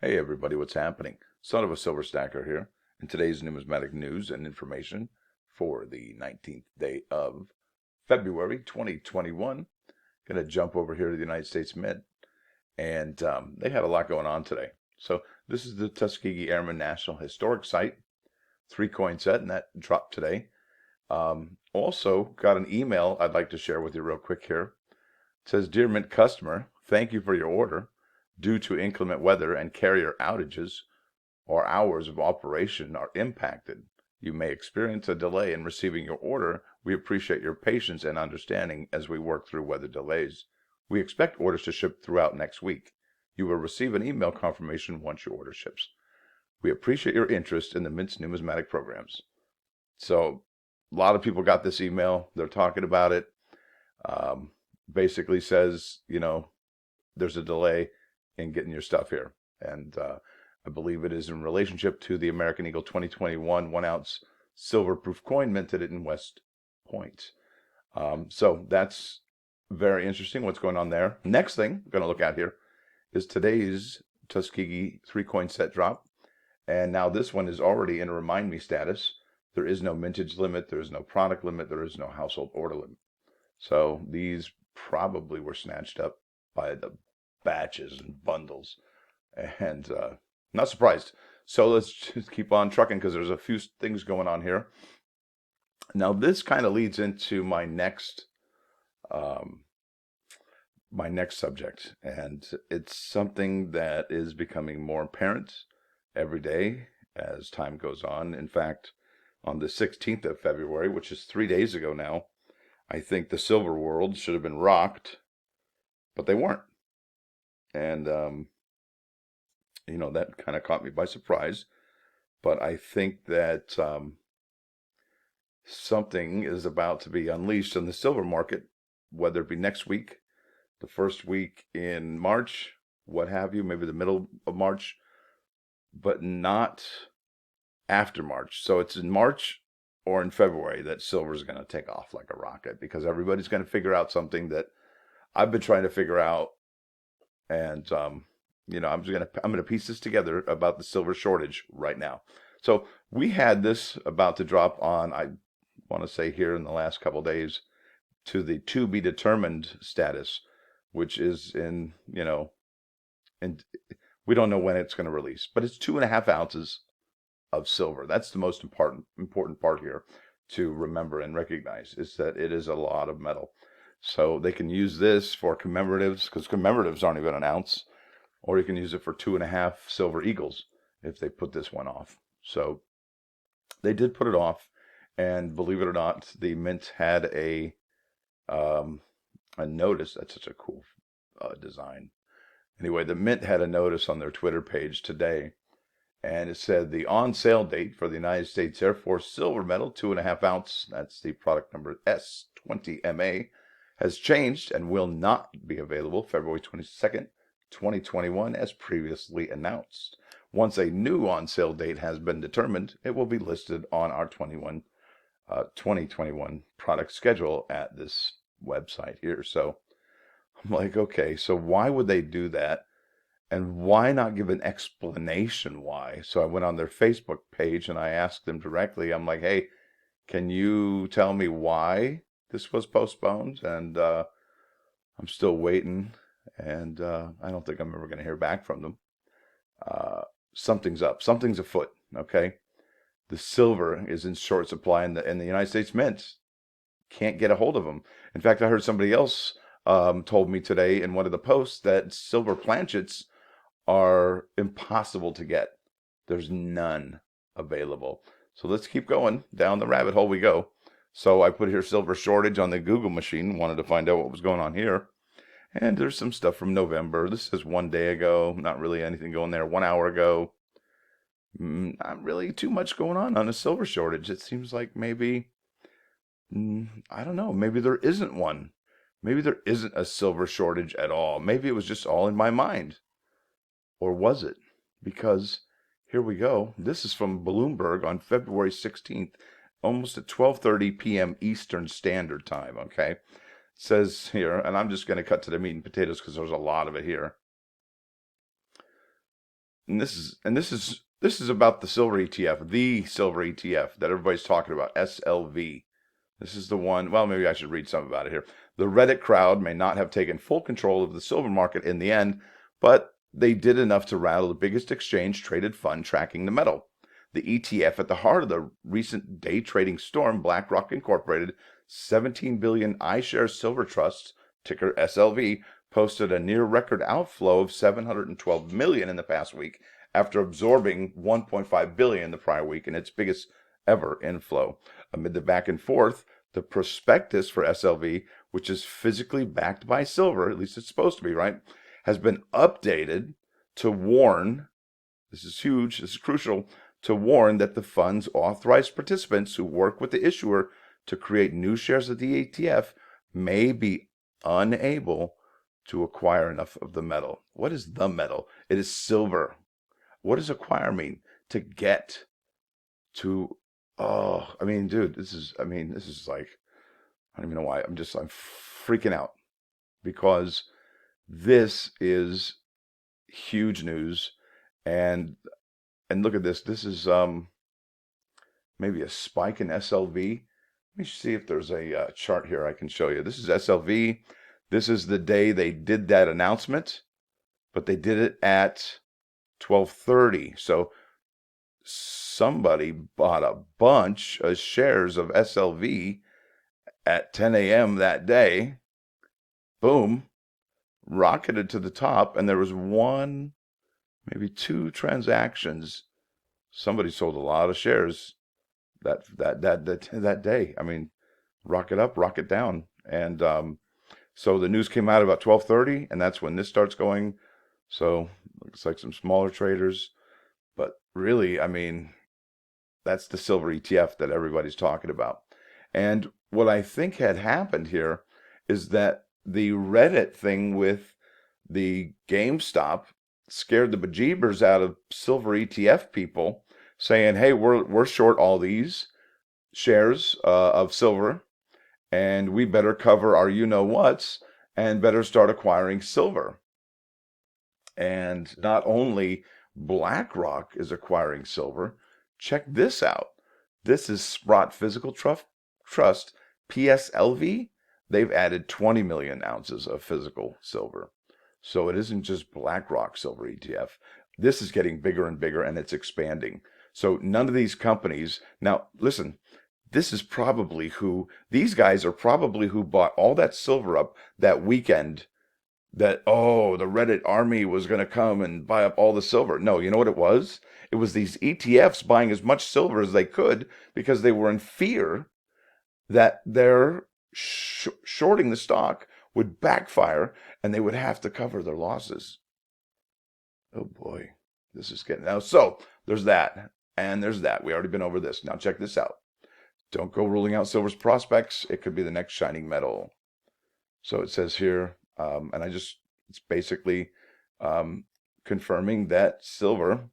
Hey everybody, what's happening? Son of a silver stacker here. In today's numismatic news and information for the 19th day of February 2021, going to jump over here to the United States Mint, and they had a lot going on today. So this is the Tuskegee Airmen National Historic Site, 3-coin set, and that dropped today. Also got an email I'd like to share with you real quick here. It says, "Dear Mint customer, thank you for your order. Due to inclement weather and carrier outages, our hours of operation are impacted. You may experience a delay in receiving your order. We appreciate your patience and understanding as we work through weather delays. We expect orders to ship throughout next week. You will receive an email confirmation once your order ships. We appreciate your interest in the Mint's numismatic programs." So a lot of people got this email. They're talking about it. Basically says, there's a delay in getting your stuff here. And I believe it is in relationship to the American Eagle 2021 1-ounce silver-proof coin minted in West Point. So that's very interesting what's going on there. Next thing I'm going to look at here is today's Tuskegee 3-coin set drop. And now this one is already in a remind me status. There is no mintage limit. There is no product limit. There is no household order limit. So these probably were snatched up by the batches and bundles, and not surprised. So let's just keep on trucking because there's a few things going on here. Now this kind of leads into my next subject, and it's something that is becoming more apparent every day as time goes on. In fact, on the 16th of February, which is 3 days ago now, I think the silver world should have been rocked, but they weren't. And, that kind of caught me by surprise. But I think that something is about to be unleashed in the silver market, whether it be next week, the first week in March, what have you, maybe the middle of March, but not after March. So it's in March or in February that silver is going to take off like a rocket, because everybody's going to figure out something that I've been trying to figure out. And, I'm going to piece this together about the silver shortage right now. So we had this about to drop on, I want to say here in the last couple of days, to the to be determined status, which is in, and we don't know when it's going to release, but it's 2.5 ounces of silver. That's the most important part here to remember and recognize, is that it is a lot of metal. So they can use this for commemoratives, because commemoratives aren't even an ounce, or you can use it for 2.5 silver eagles if they put this one off. So they did put it off, and believe it or not, the Mint had a notice. That's such a cool design. Anyway, the Mint had a notice on their Twitter page today, and it said the on-sale date for the United States Air Force silver medal, 2.5 ounce, that's the product number S20MA, has changed and will not be available February 22nd, 2021, as previously announced. Once a new on-sale date has been determined, it will be listed on our 2021 product schedule at this website here. So I'm like, okay, so why would they do that? And why not give an explanation why? So I went on their Facebook page and I asked them directly. I'm like, hey, can you tell me why this was postponed? And I'm still waiting, and I don't think I'm ever going to hear back from them. Something's up. Something's afoot, okay? The silver is in short supply, and the United States Mint can't get a hold of them. In fact, I heard somebody else told me today in one of the posts that silver planchets are impossible to get. There's none available. So let's keep going. Down the rabbit hole we go. So I put here silver shortage on the Google machine, wanted to find out what was going on here. And there's some stuff from November. This is 1 day ago. Not really anything going there. 1 hour ago. Not really too much going on a silver shortage. It seems like maybe, I don't know, maybe there isn't one. Maybe there isn't a silver shortage at all. Maybe it was just all in my mind. Or was it? Because here we go. This is from Bloomberg on February 16th, almost at 12:30 p.m. Eastern Standard Time, okay? It says here, and I'm just going to cut to the meat and potatoes because there's a lot of it here. this is about the silver ETF, the silver ETF that everybody's talking about, SLV. This is the one. Well, maybe I should read some about it here. The Reddit crowd may not have taken full control of the silver market in the end, but they did enough to rattle the biggest exchange traded fund tracking the metal. The ETF at the heart of the recent day trading storm, BlackRock Incorporated, 17 billion iShares Silver Trust, ticker SLV, posted a near record outflow of 712 million in the past week after absorbing 1.5 billion the prior week in its biggest ever inflow. Amid the back and forth, the prospectus for SLV, which is physically backed by silver, at least it's supposed to be, right, has been updated to warn, this is huge, this is crucial, to warn that the fund's authorized participants who work with the issuer to create new shares of the ETF may be unable to acquire enough of the metal. What is the metal? It is silver. What does acquire mean? To get, to, oh, I mean, dude, this is like, I don't even know why. I'm freaking out because this is huge news. And look at this. This is maybe a spike in SLV. Let me see if there's a chart here I can show you. This is SLV. This is the day they did that announcement, but they did it at 12:30. So somebody bought a bunch of shares of SLV at 10 a.m. that day. Boom, rocketed to the top, and there was one, maybe two transactions. Somebody sold a lot of shares that day. I mean, rocket up, rocket down, and so the news came out about 12:30, and that's when this starts going. So looks like some smaller traders, but really, I mean, that's the silver ETF that everybody's talking about. And what I think had happened here is that the Reddit thing with the GameStop scared the bejeebers out of silver ETF people, saying, "Hey, we're short all these shares of silver, and we better cover our you-know-whats and better start acquiring silver." And not only BlackRock is acquiring silver, check this out. This is Sprott Physical Trust, PSLV. They've added 20 million ounces of physical silver. So it isn't just BlackRock silver ETF. This is getting bigger and bigger, and it's expanding. So none of these companies, now listen, this is probably these guys are probably who bought all that silver up that weekend that, oh, the Reddit army was going to come and buy up all the silver. No, you know what it was? It was these ETFs buying as much silver as they could because they were in fear that their shorting the stock would backfire and they would have to cover their losses. Oh boy, this is getting now. So there's that, and there's that. We already been over this. Now check this out. Don't go ruling out silver's prospects. It could be the next shining metal. So it says here, and it's basically confirming that silver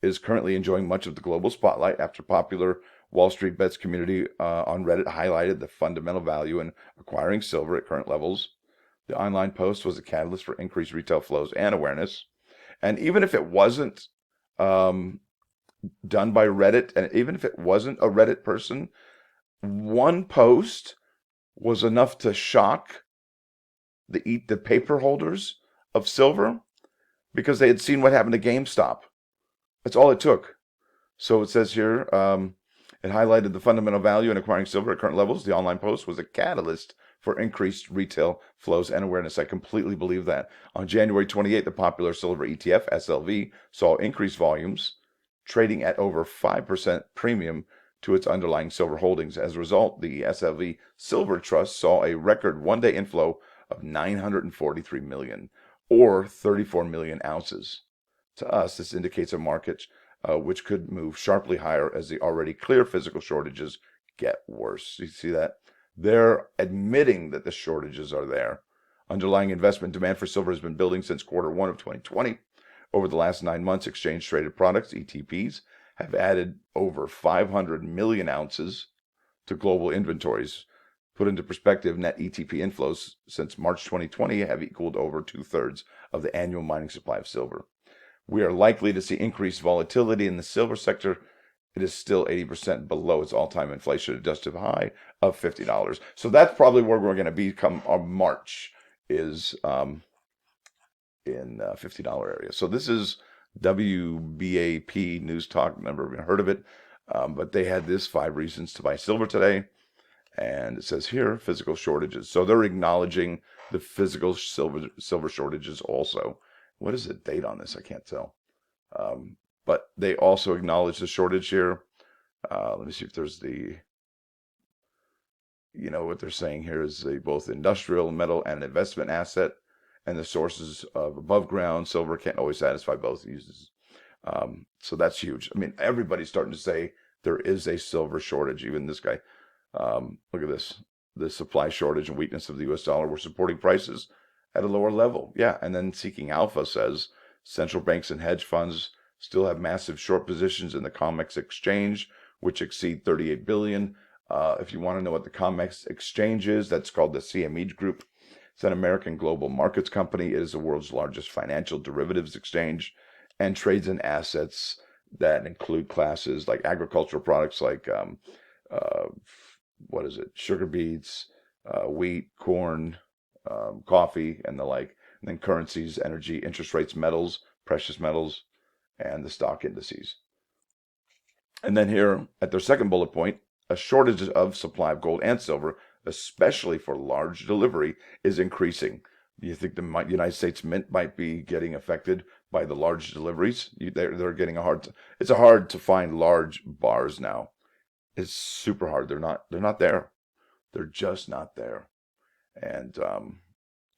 is currently enjoying much of the global spotlight after popular Wall Street Bets community on Reddit highlighted the fundamental value in acquiring silver at current levels. The online post was a catalyst for increased retail flows and awareness. And even if it wasn't done by Reddit, and even if it wasn't a Reddit person, one post was enough to shock the paper holders of silver because they had seen what happened to GameStop. That's all it took. So it says here, it highlighted the fundamental value in acquiring silver at current levels. The online post was a catalyst for increased retail flows and awareness. I completely believe that. On January 28th, the popular silver ETF, SLV, saw increased volumes, trading at over 5% premium to its underlying silver holdings. As a result, the SLV Silver Trust saw a record one-day inflow of 943 million, or 34 million ounces. To us, this indicates a market which could move sharply higher as the already clear physical shortages get worse. You see that? They're admitting that the shortages are there. Underlying investment demand for silver has been building since Q1 of 2020. Over the last 9 months, exchange-traded products, ETPs, have added over 500 million ounces to global inventories. Put into perspective, net ETP inflows since March 2020 have equaled over 2/3 of the annual mining supply of silver. We are likely to see increased volatility in the silver sector. It is still 80% below its all-time inflation-adjusted high of $50. So that's probably where we're going to be come March, is in $50 area. So this is WBAP News Talk. Never even heard of it, but they had this 5 reasons to buy silver today. And it says here, physical shortages. So they're acknowledging the physical silver shortages also. What is the date on this? I can't tell. But they also acknowledge the shortage here. Let me see if there's what they're saying here is both industrial, metal, and investment asset, and the sources of above ground silver can't always satisfy both uses. So that's huge. I mean, everybody's starting to say there is a silver shortage. Even this guy. Look at this. The supply shortage and weakness of the U.S. dollar were supporting prices at a lower level. Yeah, and then Seeking Alpha says central banks and hedge funds still have massive short positions in the COMEX exchange, which exceed 38 billion. If you want to know what the COMEX exchange is, that's called the CME Group. It's an American global markets company. It is the world's largest financial derivatives exchange and trades in assets that include classes like agricultural products like sugar beets, wheat, corn, coffee, and the like, and then currencies, energy, interest rates, metals, precious metals, and the stock indices. And then here at their second bullet point, a shortage of supply of gold and silver, especially for large delivery, is increasing. Do you think the United States Mint might be getting affected by the large deliveries? They're getting it's hard to find large bars now. It's super hard. They're not there. They're just not there. And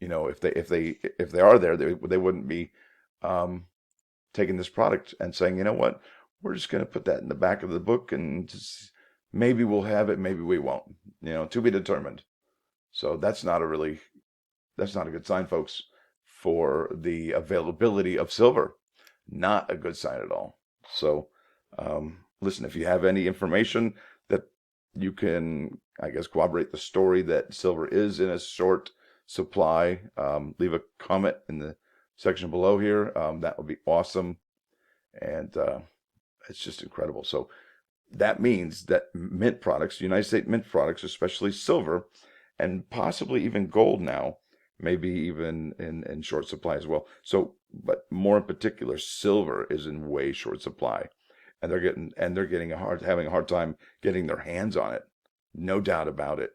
if they are there, they wouldn't be taking this product and saying, you know what, we're just going to put that in the back of the book and just, maybe we'll have it, maybe we won't. To be determined. So that's not a good sign, folks, for the availability of silver. Not a good sign at all. So listen, if you have any information that you can, I guess, corroborate the story that silver is in a short supply, leave a comment in the section below here. That would be awesome. And it's just incredible. So that means that mint products, United States mint products, especially silver, and possibly even gold now, maybe even in short supply as well. So, but more in particular, silver is in way short supply, and they're having a hard time getting their hands on it. No doubt about it.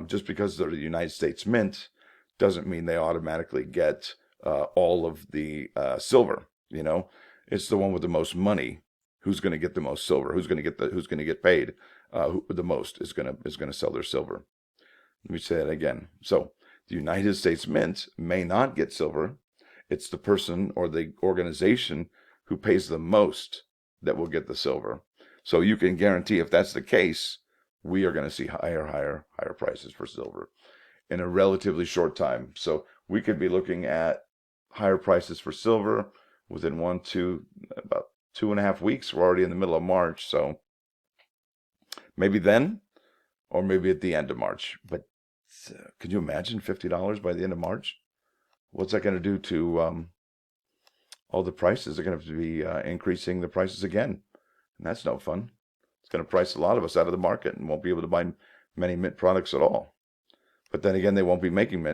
Just because they're the United States Mint doesn't mean they automatically get all of the silver. It's the one with the most money who's going to get the most silver. Who's going to get paid the most is going to sell their silver. Let me say that again. So the United States Mint may not get silver. It's the person or the organization who pays the most that will get the silver. So you can guarantee if that's the case, we are going to see higher prices for silver in a relatively short time. So we could be looking at higher prices for silver within about 2.5 weeks. We're already in the middle of March. So maybe then, or maybe at the end of March. But could you imagine $50 by the end of March? What's that going to do to all the prices? They're going to have to be increasing the prices again. And that's no fun. It's going to price a lot of us out of the market and won't be able to buy many mint products at all. But then again, they won't be making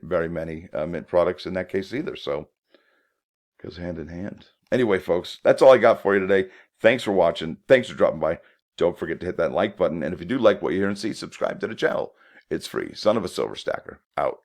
very many mint products in that case either. So it goes hand in hand. Anyway, folks, that's all I got for you today. Thanks for watching. Thanks for dropping by. Don't forget to hit that like button. And if you do like what you hear and see, subscribe to the channel. It's free. Son of a Silver Stacker, out.